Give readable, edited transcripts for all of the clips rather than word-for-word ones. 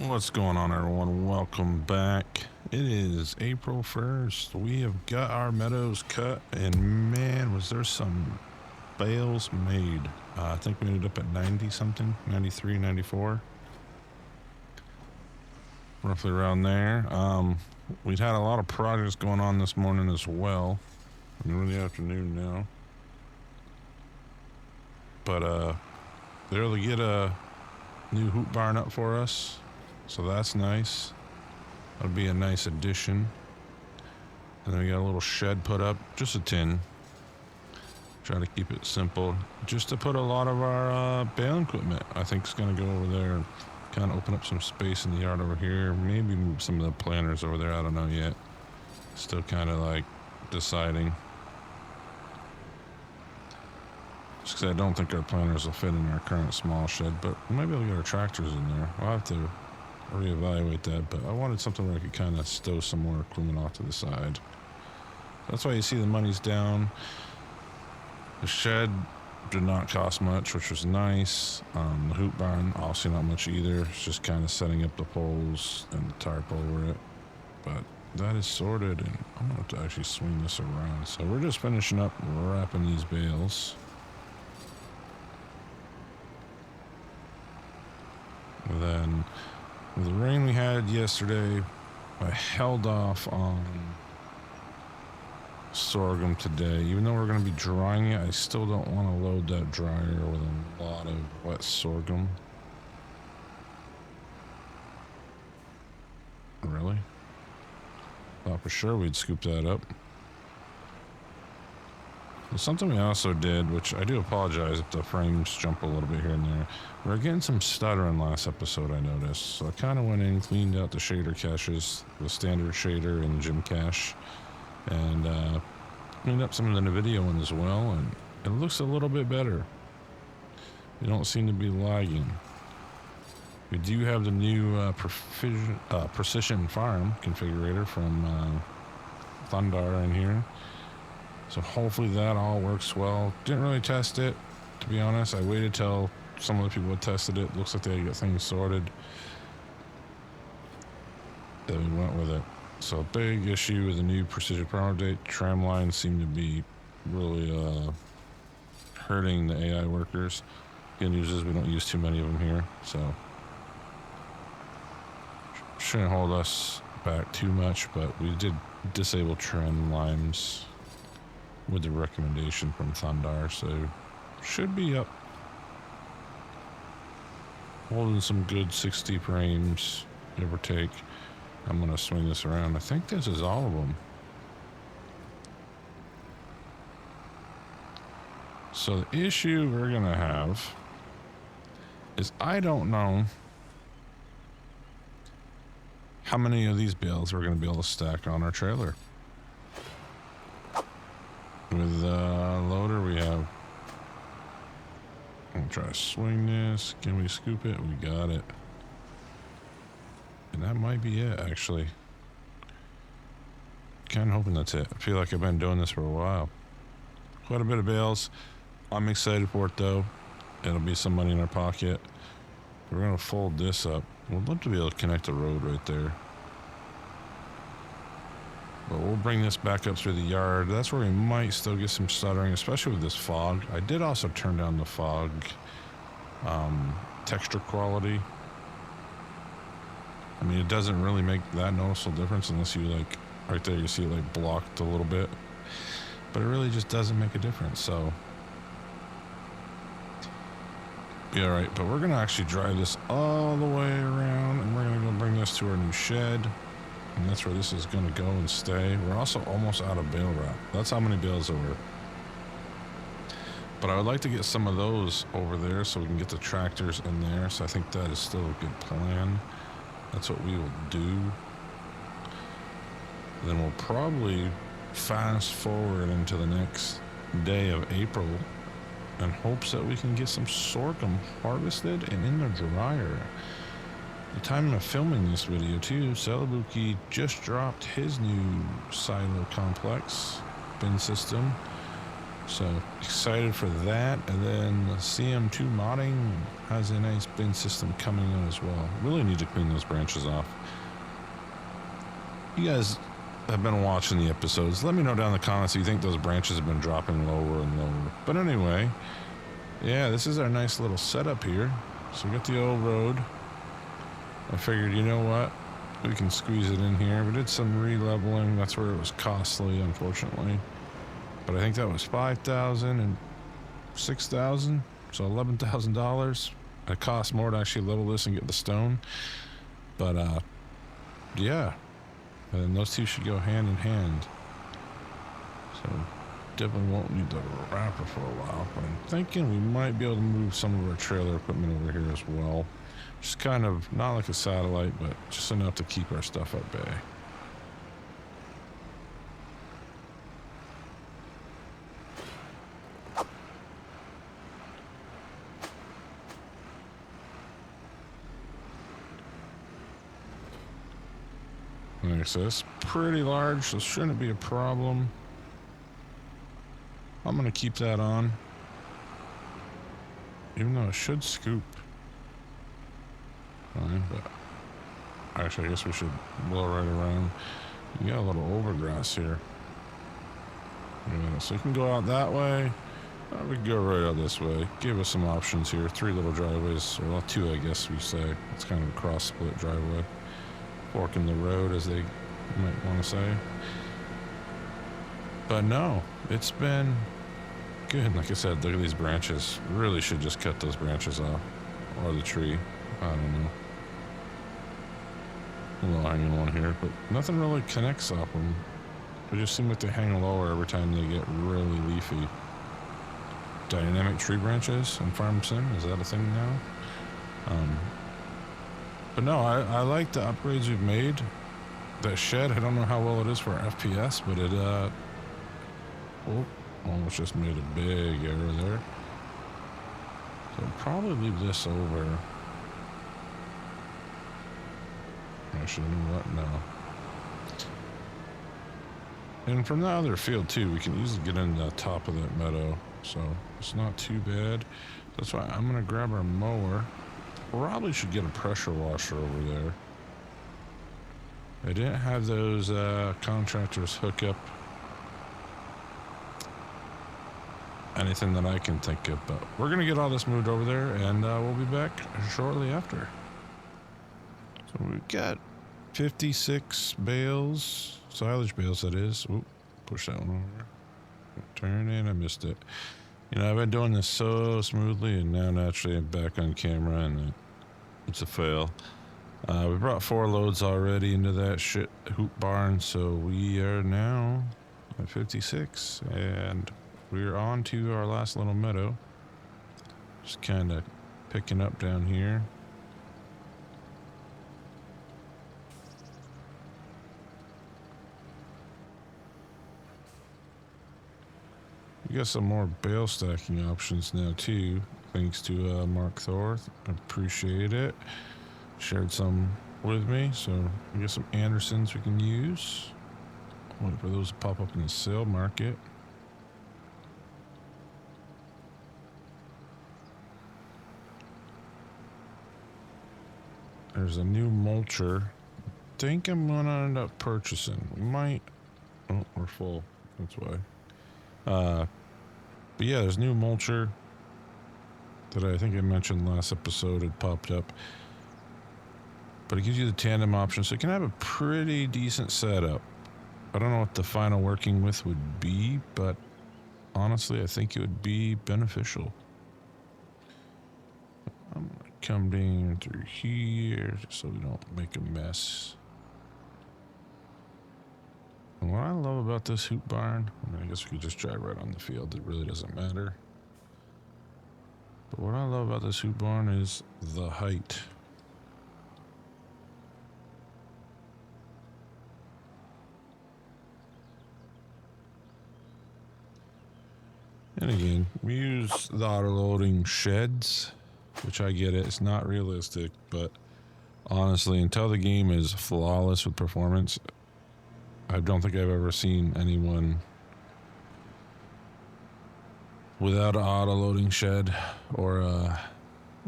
What's going on, everyone? Welcome back. It is April 1st. We have got our meadows cut, and man, was there some bales made. I think we ended up at 90 something, 93, 94. Roughly around there. We'd had a lot of projects going on this morning as well. We're in the afternoon now. But they're able to get a new hoop barn up for us. So that's nice. That'll be a nice addition. And then we got a little shed put up, just a tin. Try to keep it simple, just to put a lot of our baling equipment. I think it's gonna go over there and kind of open up some space in the yard over here. Maybe move some of the planters over there. I don't know yet. Still kind of like deciding. Just because I don't think our planters will fit in our current small shed, but maybe we'll get our tractors in there. We'll have to reevaluate that, but I wanted something where I could kind of stow some more equipment off to the side. That's why you see the money's down. The shed did not cost much, which was nice. The hoop barn, obviously not much either. It's just kind of setting up the poles and the tarp over it. But that is sorted, and I'm going to have to actually swing this around. So we're just finishing up wrapping these bales. And then with the rain we had yesterday, I held off on sorghum today. Even though we're going to be drying it, I still don't want to load that dryer with a lot of wet sorghum. Really? Thought for sure we'd scoop that up. Well, something we also did, which I do apologize if the frames jump a little bit here and there. We were getting some stuttering last episode, I noticed. So I kind of went in, cleaned out the shader caches, the standard shader and gym cache, and cleaned up some of the video one as well, and it looks a little bit better. We don't seem to be lagging. We do have the new precision farm configurator from Thundar in here. So hopefully that all works well. Didn't really test it, to be honest. I waited till some of the people had tested it. Looks like they got things sorted. Then we went with it. So big issue with the new precision farm update. Tram lines seem to be really hurting the AI workers. Good news is we don't use too many of them here, so shouldn't hold us back too much, but we did disable trend lines with the recommendation from Thundar, so should be up. Holding some good 60 frames, give or take. I'm gonna swing this around. I think this is all of them. So the issue we're gonna have is I don't know how many of these bales we're gonna be able to stack on our trailer. With the loader we have. I'm gonna try to swing this. Can we scoop it? We got it. And that might be it, actually. Kind of hoping that's it. I feel like I've been doing this for a while. Quite a bit of bales. I'm excited for it, though. It'll be some money in our pocket. We're gonna fold this up. We'd love to be able to connect the road right there. But we'll bring this back up through the yard. That's where we might still get some stuttering, especially with this fog. I did also turn down the fog texture quality. I mean, it doesn't really make that noticeable difference unless you like, right there you see it like blocked a little bit. But it really just doesn't make a difference, so. Be alright, but we're gonna actually drive this all the way around and we're gonna go bring this to our new shed. And that's where this is going to go and stay. We're also almost out of bale wrap. That's how many bales over. But I would like to get some of those over there so we can get the tractors in there. So I think that is still a good plan. That's what we will do. Then we'll probably fast forward into the next day of April in hopes that we can get some sorghum harvested and in the dryer. The time of filming this video too, Celabuki just dropped his new silo complex bin system. So excited for that. And then the CM2 modding has a nice bin system coming in as well. Really need to clean those branches off. You guys have been watching the episodes. Let me know down in the comments if you think those branches have been dropping lower and lower. But anyway, yeah, this is our nice little setup here. So we got the old road. I figured, you know what? We can squeeze it in here. We did some re-leveling. That's where it was costly, unfortunately. But I think that was $5,000 and $6,000, so $11,000. It costs more to actually level this and get the stone. But yeah, and then those two should go hand in hand. So definitely won't need the wrapper for a while. But I'm thinking we might be able to move some of our trailer equipment over here as well. Just kind of not like a satellite, but just enough to keep our stuff at bay. So it's pretty large, so shouldn't be a problem. I'm gonna keep that on, even though it should scoop. Fine, but actually I guess we should blow right around. You got a little overgrass here. Yeah, so you can go out that way. We can go right out this way. Give us some options here. 3 little driveways, or well, 2 I guess we say. It's kind of a cross split driveway. Fork in the road, as they might want to say. But no, it's been good. Like I said, look at these branches. Really should just cut those branches off. Or the tree. I don't know. A little hanging one here, but nothing really connects off them. They just seem like they hang lower every time they get really leafy. Dynamic tree branches in Farm Sim, is that a thing now? But no, I like the upgrades we've made. That shed, I don't know how well it is for FPS, but it, almost just made a big error there. So I'll probably leave this over. Actually, you know what? No. And from the other field, too, we can easily get in the top of that meadow. So it's not too bad. That's why I'm going to grab our mower. Probably should get a pressure washer over there. I didn't have those contractors hook up anything that I can think of, but we're going to get all this moved over there, and we'll be back shortly after. So we've got 56 bales, silage bales that is. Oop, push that one over. Turn it, I missed it. You know, I've been doing this so smoothly, and now naturally I'm back on camera, and it's a fail. We brought 4 loads already into that shit hoop barn, so we are now at 56, and we're on to our last little meadow. Just kind of picking up down here. We got some more bale stacking options now too, thanks to Mark Thor. Appreciate it. Shared some with me, so we got some Andersons we can use. Wait for those to pop up in the sale market. There's a new mulcher. I think I'm gonna end up purchasing. We might. Oh, we're full. That's why. But yeah, there's new mulcher that I think I mentioned last episode had popped up. But it gives you the tandem option, so you can have a pretty decent setup. I don't know what the final working with would be, but honestly, I think it would be beneficial. I'm gonna come down through here just so we don't make a mess. And what I love about this hoop barn, I guess we could just drive right on the field, it really doesn't matter. But what I love about this hoop barn is the height. And again, we use the auto-loading sheds, which I get it, it's not realistic, but honestly, until the game is flawless with performance, I don't think I've ever seen anyone without an auto-loading shed, or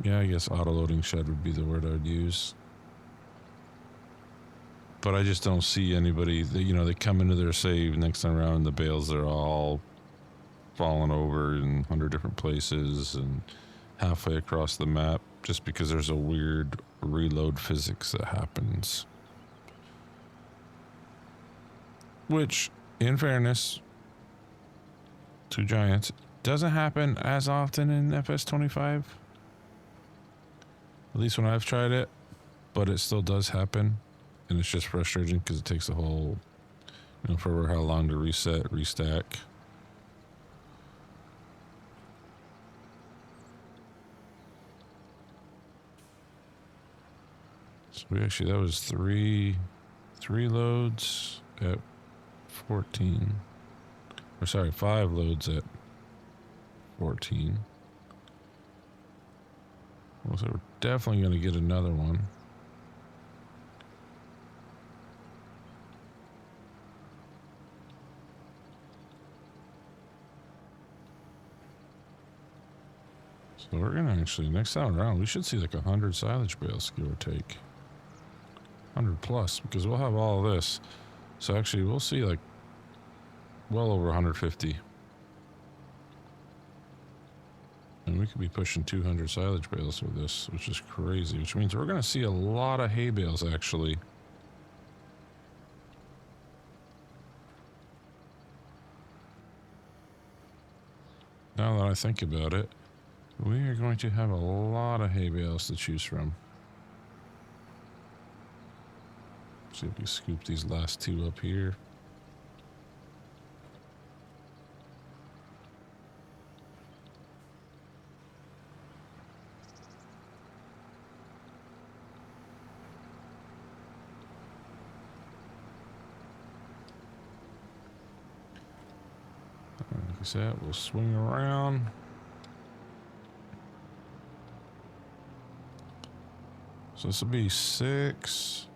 yeah, I guess auto-loading shed would be the word I'd use. But I just don't see anybody that, you know, they come into their save, next time around the bales are all falling over in 100 different places and halfway across the map, just because there's a weird reload physics that happens. Which, in fairness to Giants, doesn't happen as often in FS25. At least when I've tried it, but it still does happen. And it's just frustrating because it takes a whole, you know, forever how long to reset, restack. So we actually, that was three loads at 14. Or sorry, 5 loads at 14. Well, so we're definitely going to get another one. So we're going to actually, next time around, we should see like 100 silage bales, give or take. 100 plus, because we'll have all of this. So actually, we'll see like well over 150. And we could be pushing 200 silage bales with this, which is crazy. Which means we're going to see a lot of hay bales, actually. Now that I think about it, we are going to have a lot of hay bales to choose from. See if we scoop these last 2 up here. Like I said, we'll swing around. So this will be 6.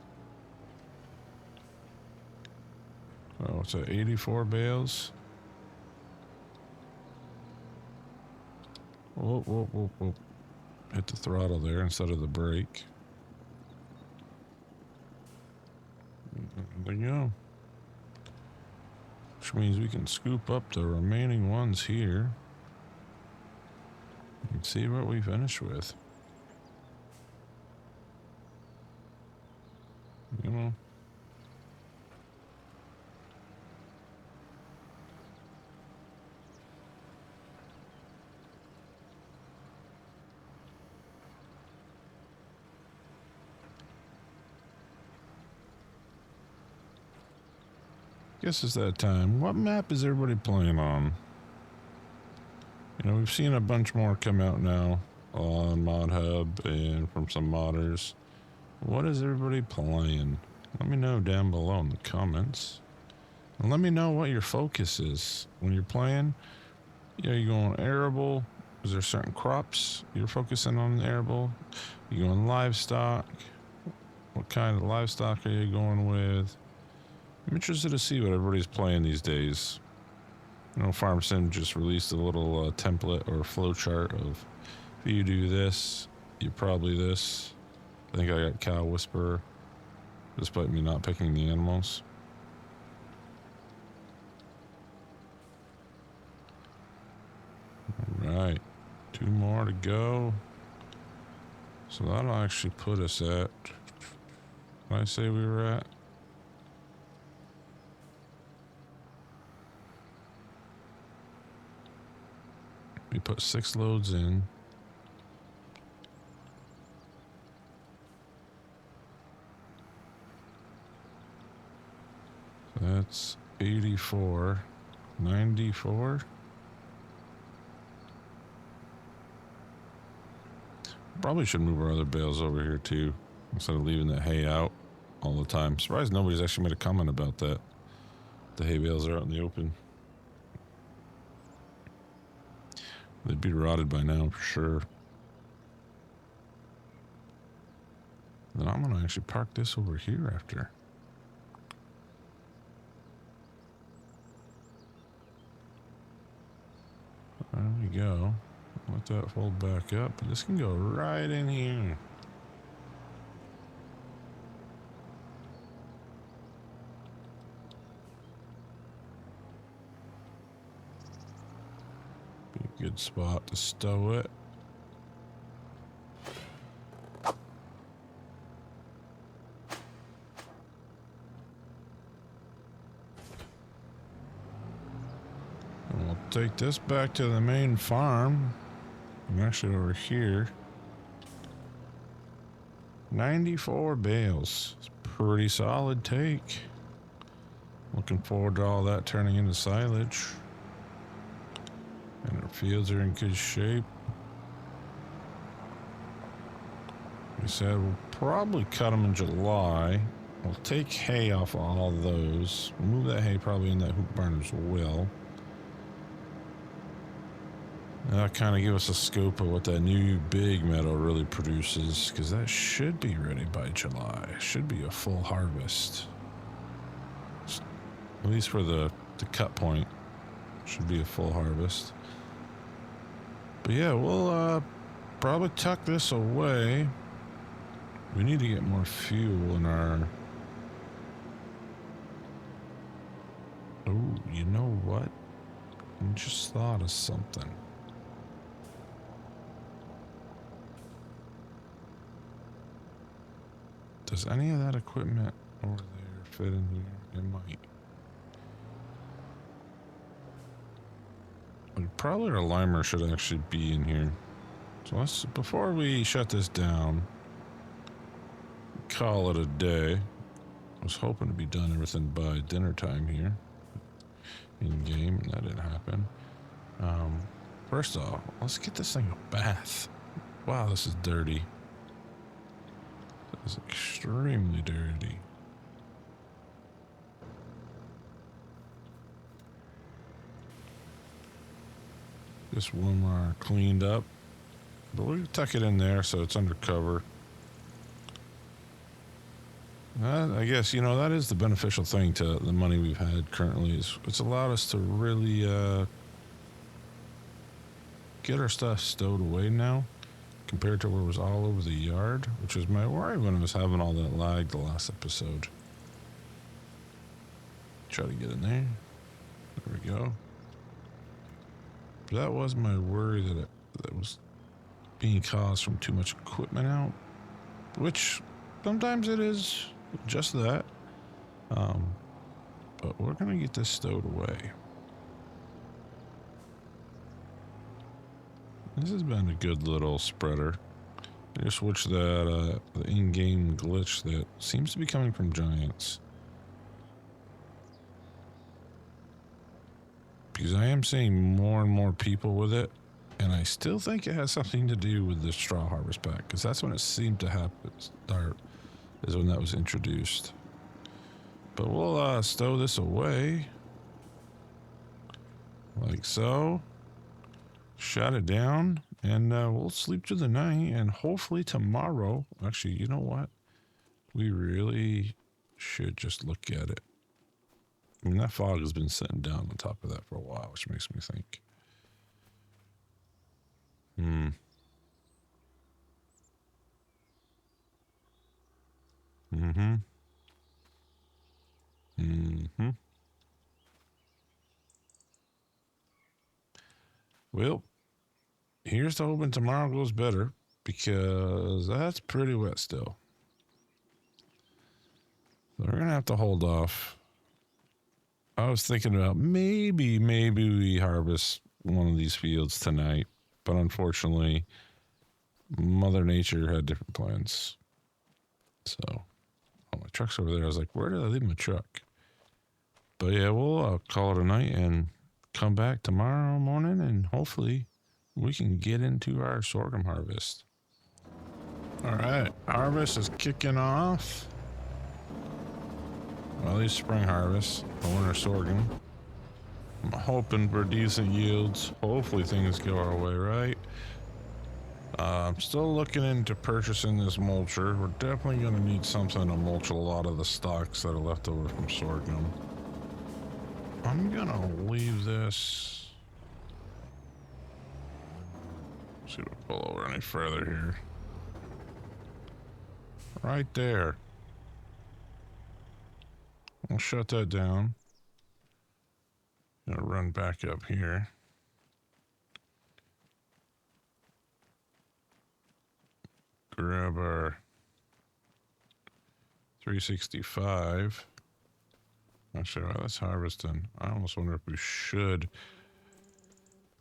Oh, it's at 84 bales. Whoa, whoa, whoa, whoa. Hit the throttle there instead of the brake. There you go. Which means we can scoop up the remaining ones here and see what we finish with. You know. Guess it's that time. What map is everybody playing on? You know, we've seen a bunch more come out now on Mod Hub and from some modders. What is everybody playing? Let me know down below in the comments. And let me know what your focus is when you're playing. Yeah, you going arable? Is there certain crops you're focusing on arable? You going livestock? What kind of livestock are you going with? I'm interested to see what everybody's playing these days. You know, FarmSim just released a little template or flowchart of if you do this, you probably this. I think I got Cow Whisperer, despite me not picking the animals. Alright, 2 more to go. So that'll actually put us at, what did I say we were at? We put 6 loads in. That's 84, 94. Probably should move our other bales over here too, instead of leaving the hay out all the time. Surprised nobody's actually made a comment about that. The hay bales are out in the open. They'd be rotted by now for sure. Then I'm gonna actually park this over here after. There we go. Let that fold back up, but this can go right in here. Be a good spot to stow it. And we'll take this back to the main farm. I'm actually over here. 94 bales. It's a pretty solid take. Looking forward to all that turning into silage. And our fields are in good shape. We said we'll probably cut them in July. We'll take hay off of all those. We'll move that hay probably in that hoop barn as well. That'll kind of give us a scope of what that new big meadow really produces, because that should be ready by July. Should be a full harvest. At least for the cut point. Should be a full harvest. But yeah, we'll probably tuck this away. We need to get more fuel in our... Oh, you know what? I just thought of something. Does any of that equipment over there fit in here? It might. Probably our limer should actually be in here. So let's, before we shut this down, call it a day. I was hoping to be done everything by dinner time here in game, and that didn't happen. First off, let's get this thing a bath. Wow, this is dirty. This is extremely dirty. This one are cleaned up, but we'll tuck it in there so it's under cover. I guess, you know, that is the beneficial thing to the money we've had currently, is it's allowed us to really get our stuff stowed away now, compared to where it was all over the yard, which was my worry when I was having all that lag the last episode. Try to get in there. There we go. But that was my worry, that that was being caused from too much equipment out, which sometimes it is just that. But we're gonna get this stowed away. This has been a good little spreader. I just wish that the in-game glitch that seems to be coming from giants, because I am seeing more and more people with it, and I still think it has something to do with the straw harvest pack, because that's when it seemed to happen, start, is when that was introduced. But we'll stow this away like so, shut it down, and we'll sleep through the night, and hopefully tomorrow, actually, you know what, we really should just look at it. I mean, that fog has been sitting down on top of that for a while, which makes me think. Well, here's to hoping tomorrow goes better, because that's pretty wet still. So we're gonna have to hold off. I was thinking about maybe we harvest one of these fields tonight, but unfortunately, Mother Nature had different plans. So, oh, my truck's over there. I was like, where did I leave my truck? But yeah, we'll call it a night and come back tomorrow morning, and hopefully we can get into our sorghum harvest. All right, harvest is kicking off. Well, at least spring harvest, the winter sorghum. I'm hoping for decent yields. Hopefully things go our way, right? I'm still looking into purchasing this mulcher. We're definitely going to need something to mulch a lot of the stalks that are left over from sorghum. I'm going to leave this See if we pull over any further here. Right there. I'll shut that down. Gonna run back up here. Grab our 365. Actually, while that's harvesting, I almost wonder if we should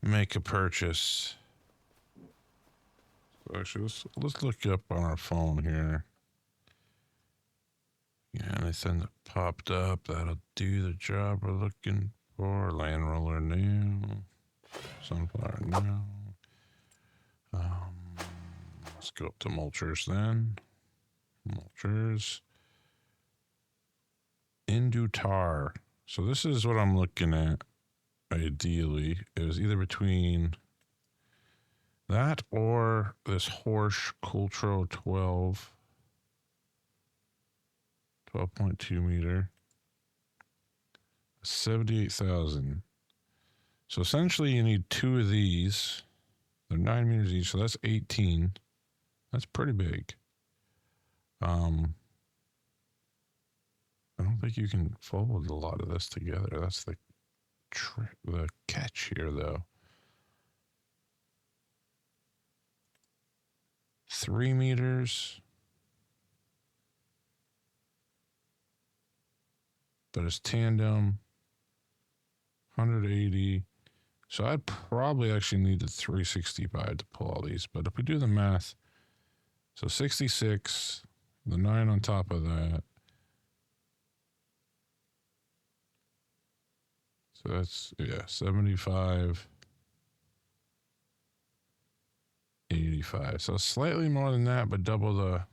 make a purchase. So actually, let's look up on our phone here. Yeah, anything that popped up that'll do the job we're looking for. Land roller now. Sunflower now. Let's go up to mulchers then. Mulchers. Indutar. So this is what I'm looking at. Ideally, it was either between that or this Horsch Cultro 12.2 meter. 78,000. So essentially you need two of these. They're 9 meters each, so that's 18. That's pretty big. I don't think you can fold a lot of this together. That's the catch here, though. 3 meters. But it's tandem. 180. So I'd probably actually need the 365 to pull all these. But if we do the math, so 66, the 9 on top of that. So that's, yeah, 75, 85. So slightly more than that, but double the,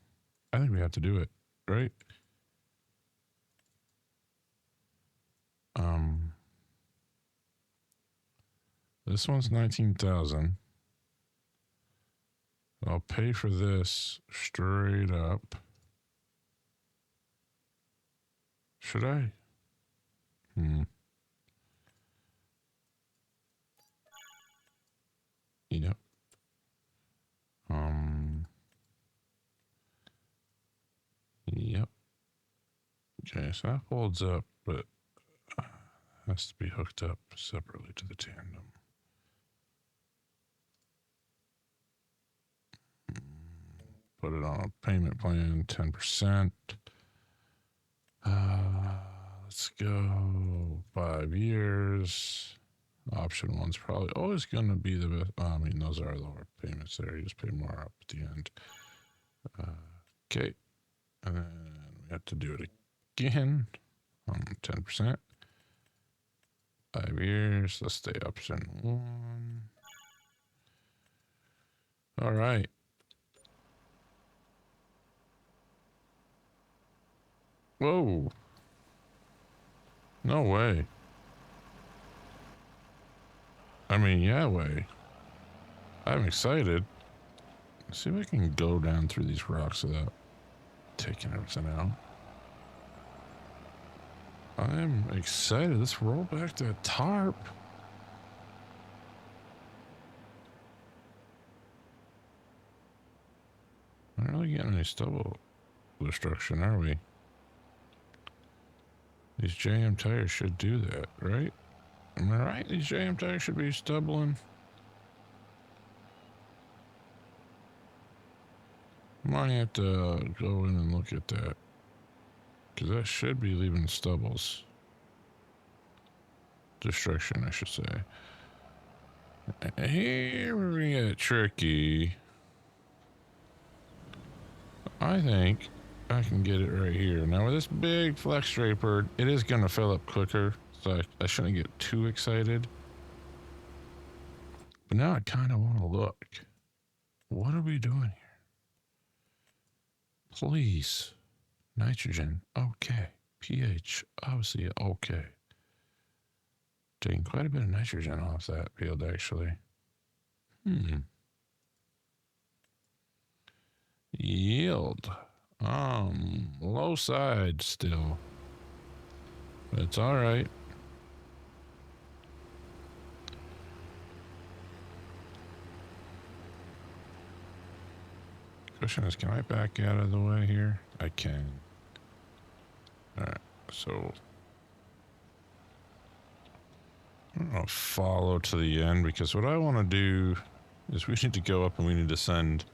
I think we have to do it, right? This one's 19,000. I'll pay for this straight up. Should I? Yep. Yep. Okay, so that holds up, but has to be hooked up separately to the tandem. Put it on a payment plan, 10%. Let's go 5 years. Option one's probably always going to be the best. I mean, those are lower payments there. You just pay more up at the end. Okay. And then we have to do it again on 10%. 5 years. Let's stay option one. All right. Whoa. No way. I mean, yeah way. I'm excited. Let's see if I can go down through these rocks without taking everything out. I'm excited. Let's roll back that tarp. We're not really getting any stubble destruction, are we? These JM tires should do that, right? Am I right? These JM tires should be stubbling. Might have to go in and look at that. Because that should be leaving stubbles. Destruction, I should say. Here we get tricky. I think I can get it right here. Now with this big flex draper, it is going to fill up quicker. So I shouldn't get too excited. But now I kind of want to look. What are we doing here? Please. Nitrogen. Okay. pH. Obviously okay. Taking quite a bit of nitrogen off that field actually. Yield. Low side still. But it's alright. Question is, can I back out of the way here? I can. Alright, so I'm gonna follow to the end because what I want to do is we need to go up and we need to send.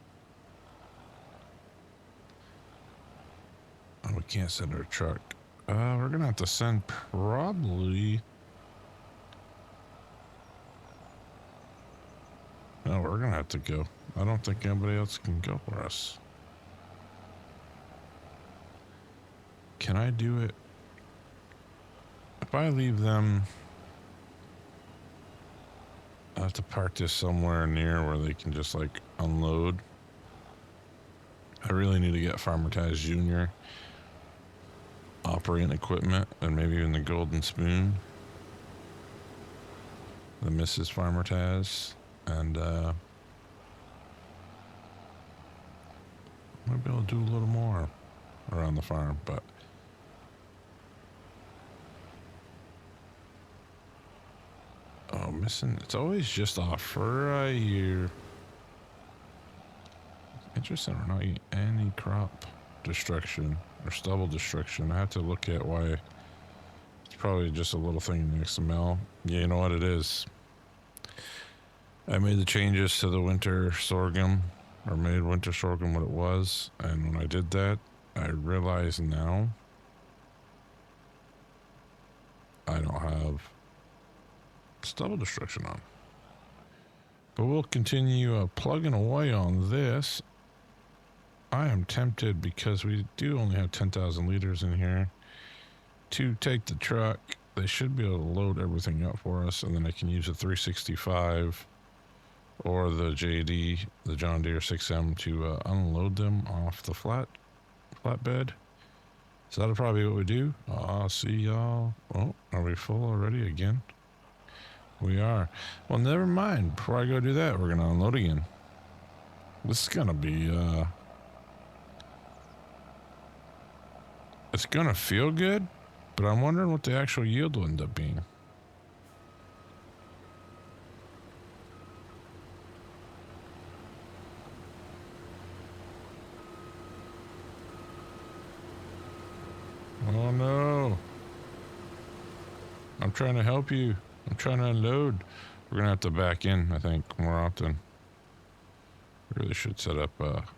Oh, we can't send our truck. We're gonna have to send probably. No, we're gonna have to go. I don't think anybody else can go for us. Can I do it? If I leave them, I have to park this somewhere near where they can just like unload. I really need to get Farmer Taz Jr. operating equipment and maybe even the Golden Spoon. The Mrs. Farmer Taz. And might be able to do a little more around the farm, but oh, missing. It's always just off right here. Interesting, we're not getting any crop destruction or stubble destruction. I have to look at why. It's probably just a little thing in the XML. Yeah, you know what it is. I made the changes to the winter sorghum, or made winter sorghum what it was, and when I did that, I realize now I don't have stubble destruction on. But we'll continue plugging away on this. I am tempted, because we do only have 10,000 liters in here, to take the truck. They should be able to load everything up for us, and then I can use a 365 or the JD, the John Deere 6M, to unload them off the flatbed. So that'll probably be what we do. I'll see y'all. Oh, are we full already again? We are. Well, never mind. Before I go do that, we're going to unload again. This is going to be, it's going to feel good, but I'm wondering what the actual yield will end up being. Oh no. I'm trying to help you. I'm trying to unload. We're gonna have to back in, I think, more often. Really should set up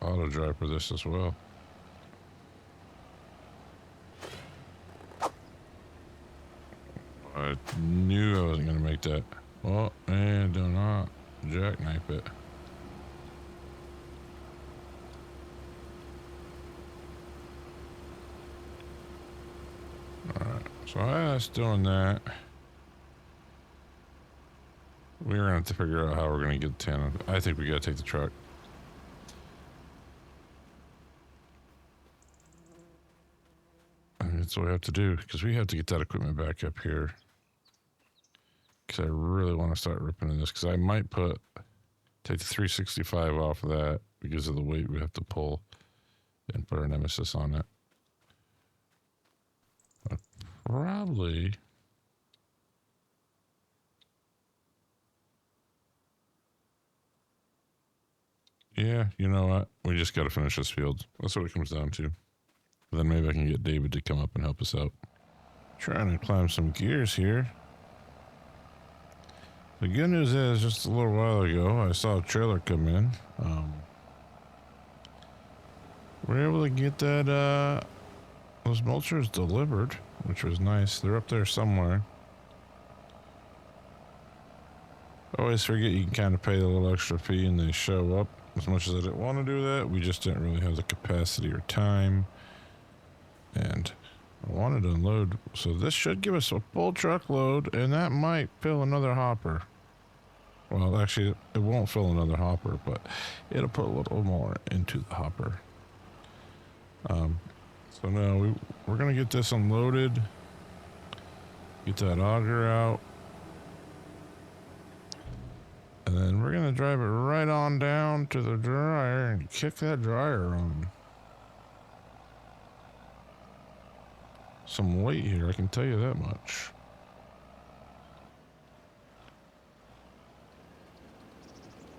auto drive for this as well. I knew I wasn't gonna make that. Oh, and do not jackknife it. Alright, so I was doing that. We're gonna have to figure out how we're gonna get the 10. I think we gotta take the truck. I think that's what we have to do, because we have to get that equipment back up here. Because I really want to start ripping in this, because I might take the 365 off of that because of the weight we have to pull, and put our Nemesis on it. Probably. Yeah, you know what? We just got to finish this field. That's what it comes down to. Then maybe I can get David to come up and help us out. Trying to climb some gears here. The good news is, just a little while ago, I saw a trailer come in. We're able to get that, those mulchers delivered, which was nice. They're up there somewhere. Always forget you can kind of pay a little extra fee and they show up. As much as I didn't want to do that, we just didn't really have the capacity or time. And I wanted to unload, so this should give us a full truckload, and that might fill another hopper. Well, actually, it won't fill another hopper, but it'll put a little more into the hopper. So now we're going to get this unloaded, get that auger out, and then we're going to drive it right on down to the dryer and kick that dryer on. Some weight here, I can tell you that much.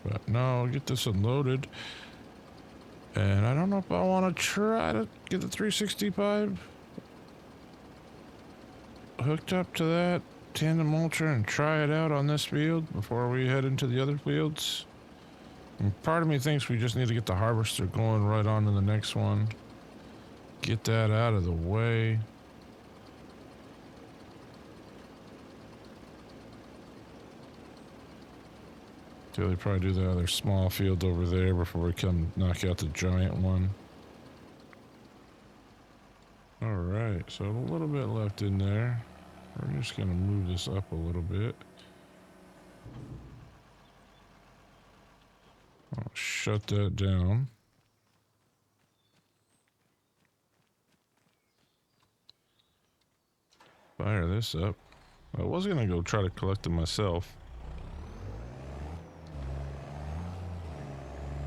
But no, I'll get this unloaded. And I don't know if I want to try to get the 365 hooked up to that tandem mulcher and try it out on this field before we head into the other fields. And part of me thinks we just need to get the harvester going right on to the next one. Get that out of the way. So they probably do the other small field over there before we come knock out the giant one. Alright, so a little bit left in there. We're just going to move this up a little bit. I'll shut that down. Fire this up. I was going to go try to collect them myself.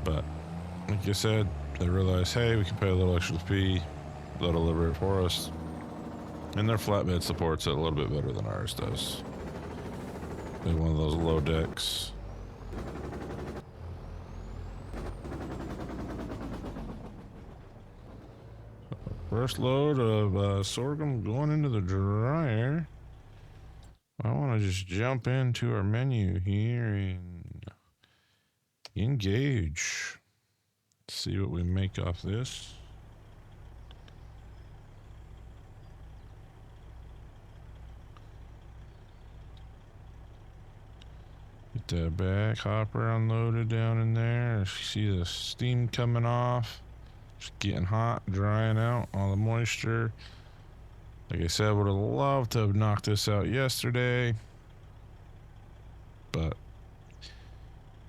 But, like I said, they realized, hey, we can pay a little extra fee. They'll deliver it for us. And their flatbed supports it a little bit better than ours does. They're one of those low decks. First load of sorghum going into the dryer. I want to just jump into our menu here and engage. See what we make off this. Get that back hopper unloaded down in there. See the steam coming off. It's getting hot, drying out all the moisture. Like I said, would have loved to have knocked this out yesterday, but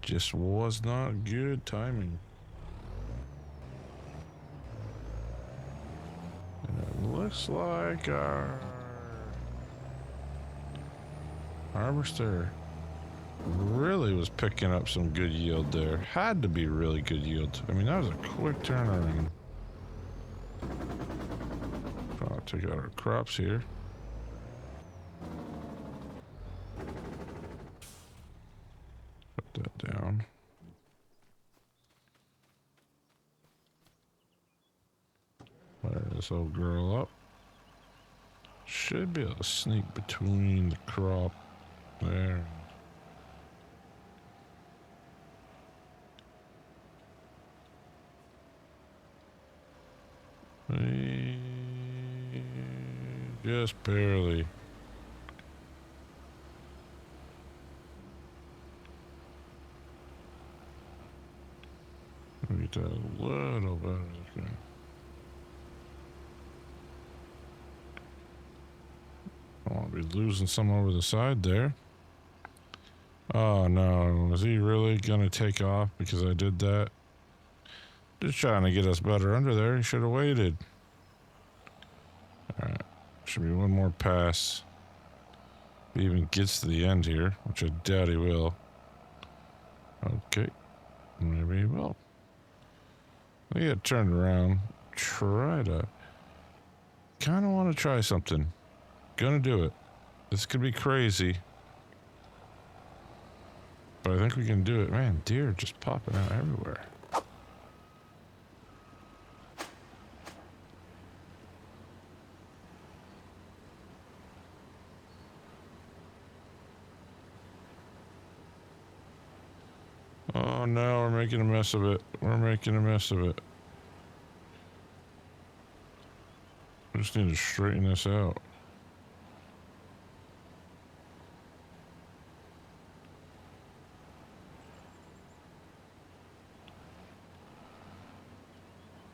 just was not good timing. And it looks like our harvester really was picking up some good yield there. Had to be really good yield. I mean, that was a quick turnaround. I'll take out our crops here. Put that down. Fire this old girl up. Should be able to sneak between the crop there. Just barely. Let me get that a little better. Okay. I won't be losing some over the side there. Oh no, is he really gonna take off because I did that? Just trying to get us better under there. He should have waited. Alright. Should be one more pass. If he even gets to the end here, which I doubt he will. Okay. Maybe he will. I get turned around. Try to. Kind of want to try something. Gonna do it. This could be crazy. But I think we can do it. Man, deer just popping out everywhere. Oh no, we're making a mess of it. We're making a mess of it. I just need to straighten this out.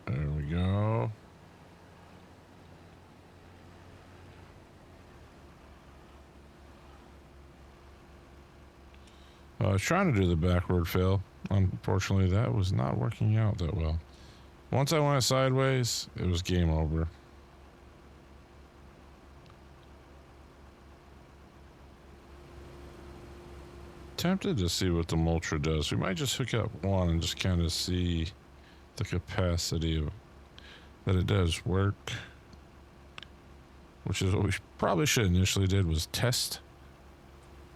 There we go. I was trying to do the backward fill. Unfortunately, that was not working out that well. Once I went sideways, it was game over. Tempted to see what the mulcher does. We might just hook up one and just kind of see the capacity of that it does work. Which is what we probably should initially did was test.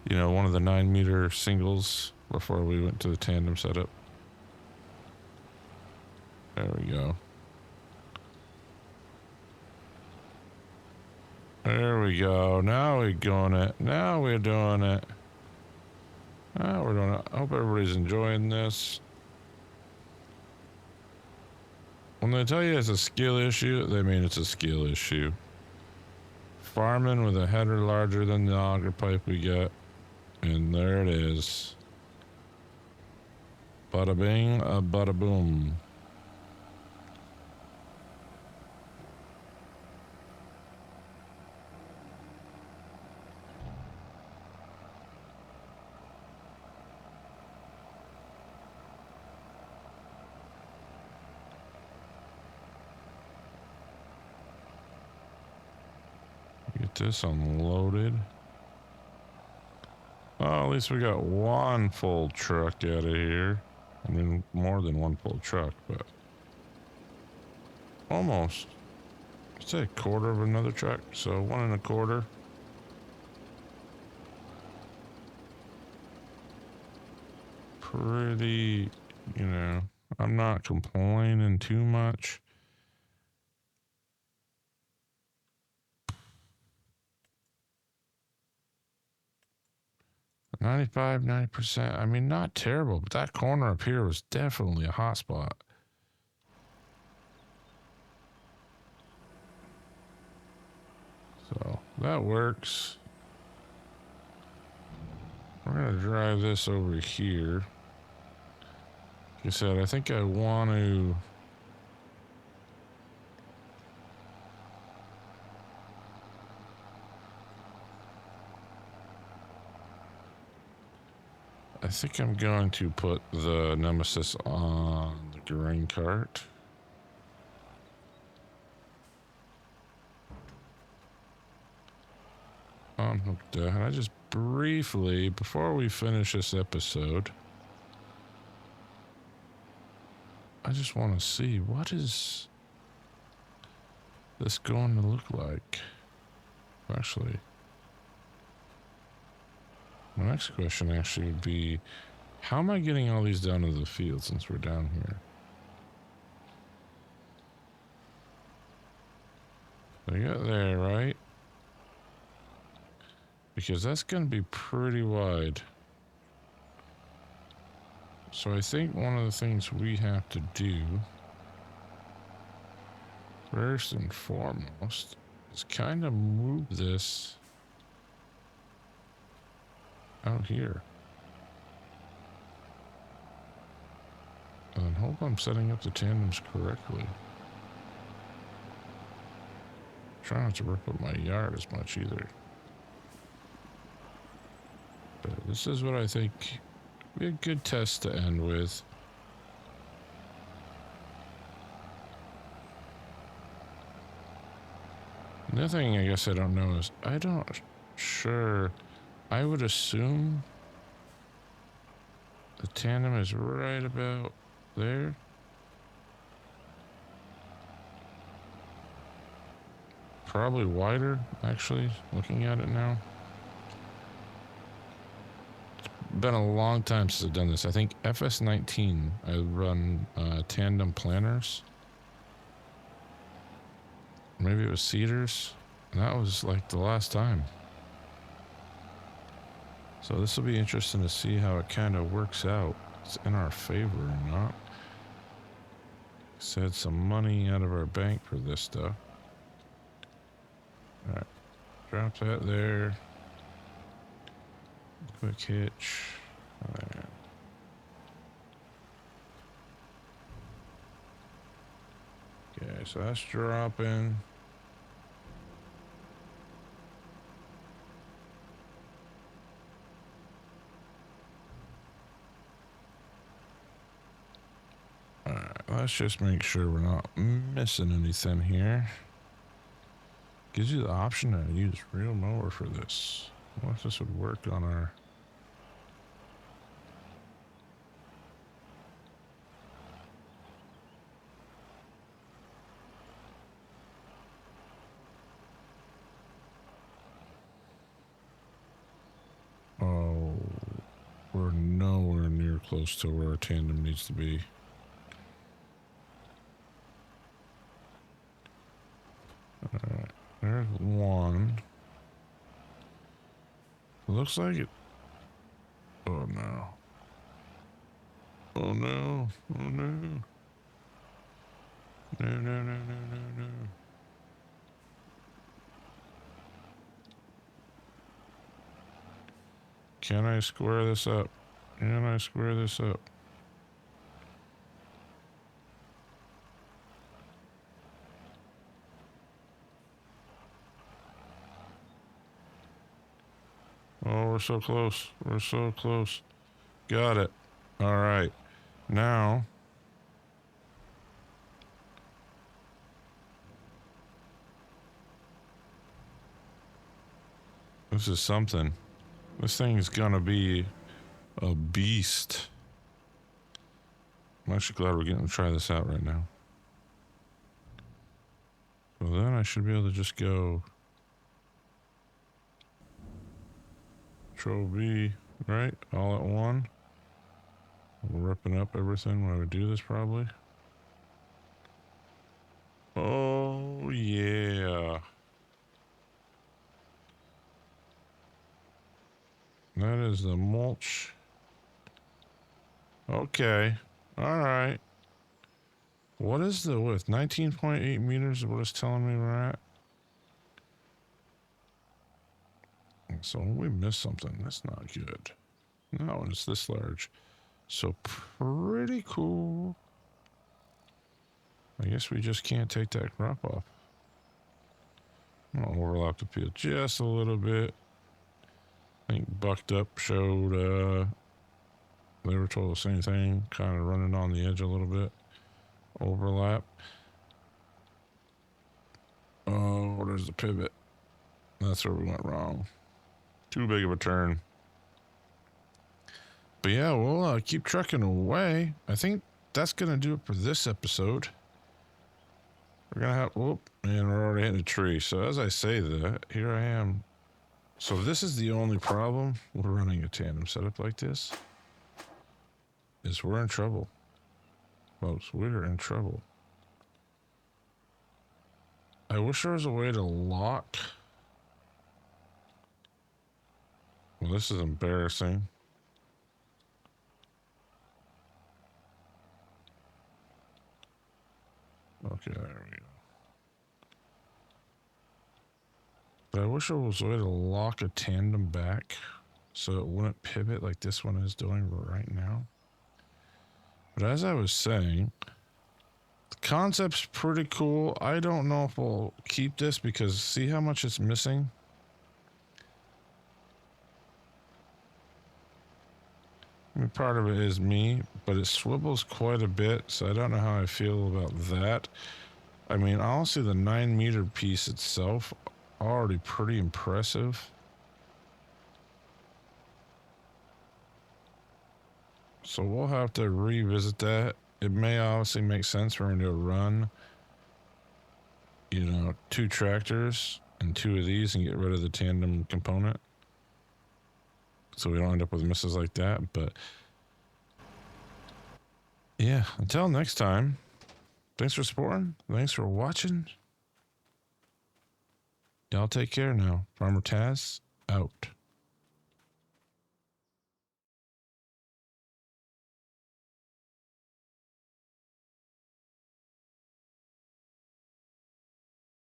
You know, one of the 9-meter singles before we went to the tandem setup. There we go. There we go. Now we're doing it. Now we're doing it. Now we're doing it. I hope everybody's enjoying this. When they tell you it's a skill issue, they mean it's a skill issue. Farming with a header larger than the auger pipe we get. And there it is. Bada bing, bada boom. Get this unloaded. Oh, at least we got one full truck out of here. I mean, more than one full truck, but almost. I'd say a quarter of another truck, so 1.25. Pretty, you know, I'm not complaining too much. $95, 90%. I mean, not terrible, but that corner up here was definitely a hot spot. So that works. We're going to drive this over here. Like I said, I think I want to... I think I'm going to put the Nemesis on the grain cart. Unhook that. And I just briefly, before we finish this episode, I just want to see what is this going to look like. Actually, my next question actually would be, how am I getting all these down to the field since we're down here? They got there, right? Because that's going to be pretty wide. So I think one of the things we have to do, first and foremost, is kind of move this out here. And hope I'm setting up the tandems correctly. Try not to rip up my yard as much either. But this is what I think would be a good test to end with. Another thing I guess I don't know is, I don't sure, I would assume the tandem is right about there. Probably wider, actually, looking at it now. It's been a long time since I've done this. I think FS19, I run tandem planters. Maybe it was cedars. And that was like the last time. So this will be interesting to see how it kind of works out. It's in our favor or not. Set some money out of our bank for this stuff. Alright, drop that there. Quick hitch. There. Okay, so that's dropping. Alright, let's just make sure we're not missing anything here. Gives you the option to use real mower for this. What if this would work on our... Oh, we're nowhere near close to where our tandem needs to be. There's one. It looks like it. Oh no. Oh no. Oh no. No, no, no, no, no, no. Can I square this up? Can I square this up? Oh, we're so close. We're so close. Got it. All right. Now. This is something. This thing is gonna be a beast. I'm actually glad we're getting to try this out right now. So then I should be able to just go Control V, right? All at one. We're ripping up everything when I would do this probably. Oh yeah. That is the mulch. Okay. All right. What is the width? 19.8 meters is what it's telling me we're at. So we missed something. That's not good. No, it's this large. So pretty cool. I guess we just can't take that crop off. I'll overlap the field just a little bit. I think Bucked Up showed they were told the same thing, kind of running on the edge a little bit. Overlap. Oh, there's the pivot. That's where we went wrong. Too big of a turn. But yeah, we'll keep trucking away. I think that's going to do it for this episode. We're going to have, whoop, and we're already hitting a tree. So as I say that, here I am. So this is the only problem with running a tandem setup like this, is we're in trouble. Folks, we're in trouble. I wish there was a way to lock. Well, this is embarrassing. Okay, there we go. But I wish there was a way to lock a tandem back so it wouldn't pivot like this one is doing right now. But as I was saying, the concept's pretty cool. I don't know if we'll keep this because see how much it's missing? I mean, part of it is me, but it swivels quite a bit, so I don't know how I feel about that. I mean, honestly, the 9-meter piece itself, already pretty impressive. So we'll have to revisit that. It may obviously make sense for me to run, 2 tractors and 2 of these and get rid of the tandem component, so we don't end up with misses like that. But yeah, until next time, thanks for supporting. Thanks for watching. Y'all take care now. Farmer Taz out.